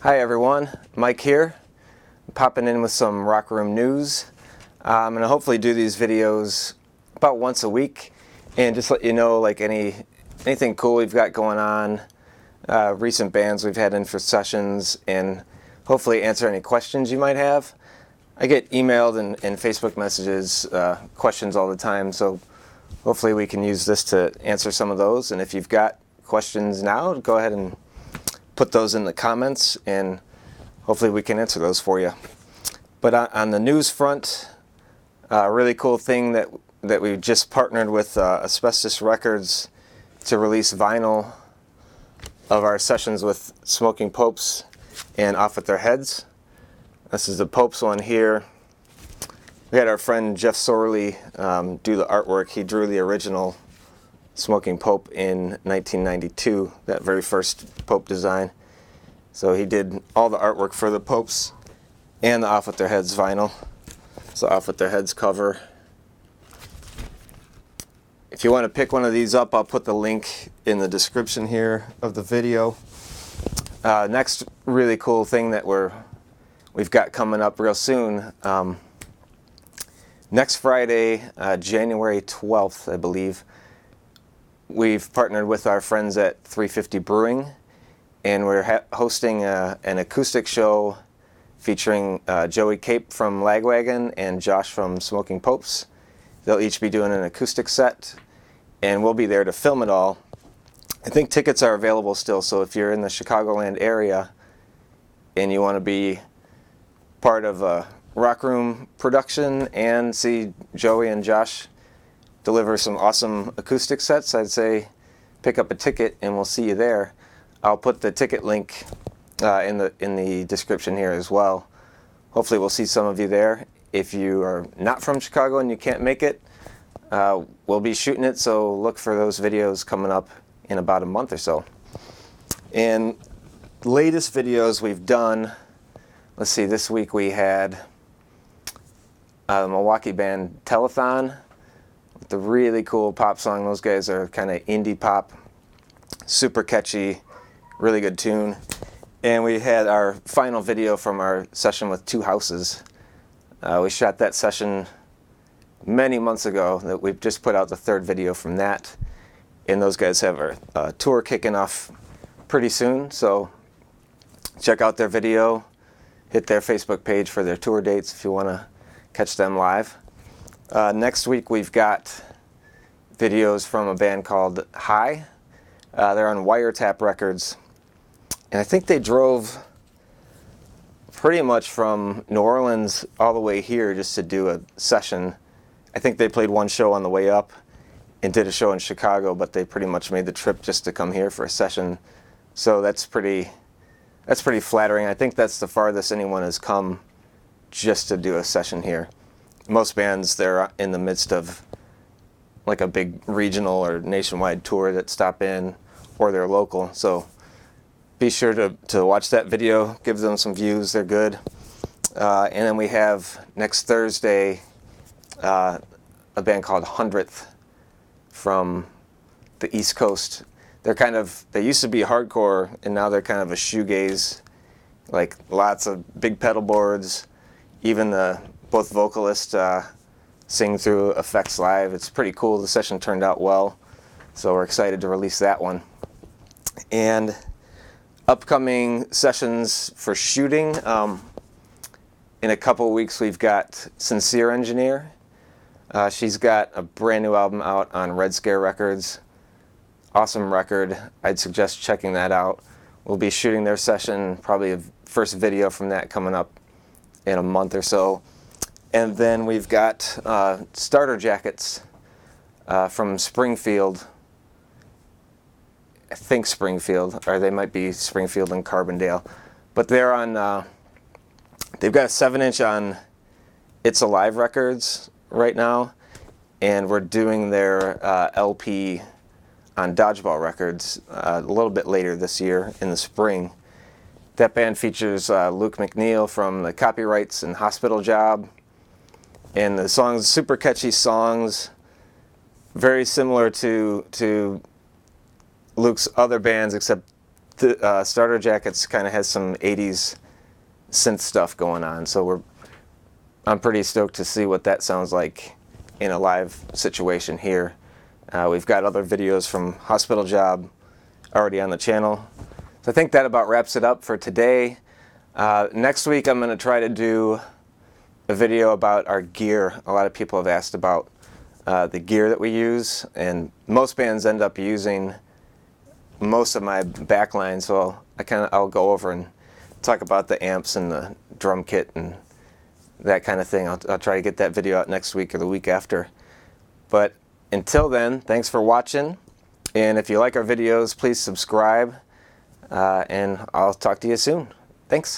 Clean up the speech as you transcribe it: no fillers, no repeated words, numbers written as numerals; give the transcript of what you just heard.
Hi everyone, Mike here, popping in with some rock room news. I'm going to hopefully do these videos about once a week and just let you know like anything cool we've got going on, recent bands we've had in for sessions, and hopefully answer any questions you might have. I get emailed and Facebook messages questions all the time, so hopefully we can use this to answer some of those. And if you've got questions now, go ahead and put those in the comments and hopefully we can answer those for you. But on the news front, a really cool thing that we just partnered with Asbestos Records to release vinyl of our sessions with Smoking Popes and Off With Their Heads. This is the Popes one here. We had our friend Jeff Sorley do the artwork. He drew the original Smoking Pope in 1992, that very first Pope design. So he did all the artwork for the Popes and the Off With Their Heads vinyl. So Off With Their Heads cover. If you want to pick one of these up, I'll put the link in the description here of the video. Next really cool thing that we've got coming up real soon. Next Friday, January 12th, I believe, we've partnered with our friends at 350 Brewing, and we're hosting an acoustic show featuring Joey Cape from Lagwagon and Josh from Smoking Popes. They'll each be doing an acoustic set, and we'll be there to film it all. I think tickets are available still, so if you're in the Chicagoland area and you want to be part of a rock room production and see Joey and Josh deliver some awesome acoustic sets, I'd say pick up a ticket and we'll see you there. I'll put the ticket link in the description here as well. Hopefully we'll see some of you there. If you are not from Chicago and you can't make it, we'll be shooting it, so look for those videos coming up in about a month or so. And latest videos we've done, let's see, this week we had the Milwaukee band Telethon, the really cool pop song. Those guys are kind of indie pop, super catchy, really good tune. And we had our final video from our session with Two Houses. We shot that session many months ago. That we've just put out the third video from that, and those guys have a tour kicking off pretty soon, so check out their video, hit their Facebook page for their tour dates if you want to catch them live. Next week we've got videos from a band called High. They're on Wiretap Records, and I think they drove pretty much from New Orleans all the way here just to do a session. I think they played one show on the way up and did a show in Chicago, but they pretty much made the trip just to come here for a session. So that's pretty flattering. I think that's the farthest anyone has come just to do a session here. Most bands, they're in the midst of like a big regional or nationwide tour that stop in, or they're local. So be sure to watch that video, give them some views, they're good. And then we have next Thursday a band called Hundredth from the East Coast. They used to be hardcore, and now they're kind of a shoegaze, like lots of big pedal boards. Even both vocalists sing through effects live. It's pretty cool. The session turned out well, so we're excited to release that one. And upcoming sessions for shooting. In a couple weeks we've got Sincere Engineer. She's got a brand new album out on Red Scare Records. Awesome record. I'd suggest checking that out. We'll be shooting their session, probably a first video from that coming up in a month or so. And then we've got Starter Jackets from Springfield. I think Springfield, or they might be Springfield and Carbondale. But they're on, they've got a 7-inch on It's Alive Records right now, and we're doing their LP on Dodgeball Records a little bit later this year in the spring. That band features Luke McNeil from the Copyrights and Hospital Job, and the songs, super catchy songs, very similar to Luke's other bands, except the starter jackets kind of has some 80s synth stuff going on, so I'm pretty stoked to see what that sounds like in a live situation here. We've got other videos from Hospital Job already on the channel. So I think that about wraps it up for today. Next week I'm going to try to do a video about our gear. A lot of people have asked about the gear that we use, and most bands end up using most of my backline, so I'll go over and talk about the amps and the drum kit and that kind of thing. I'll try to get that video out next week or the week after. But until then, thanks for watching, and if you like our videos, please subscribe, and I'll talk to you soon. Thanks.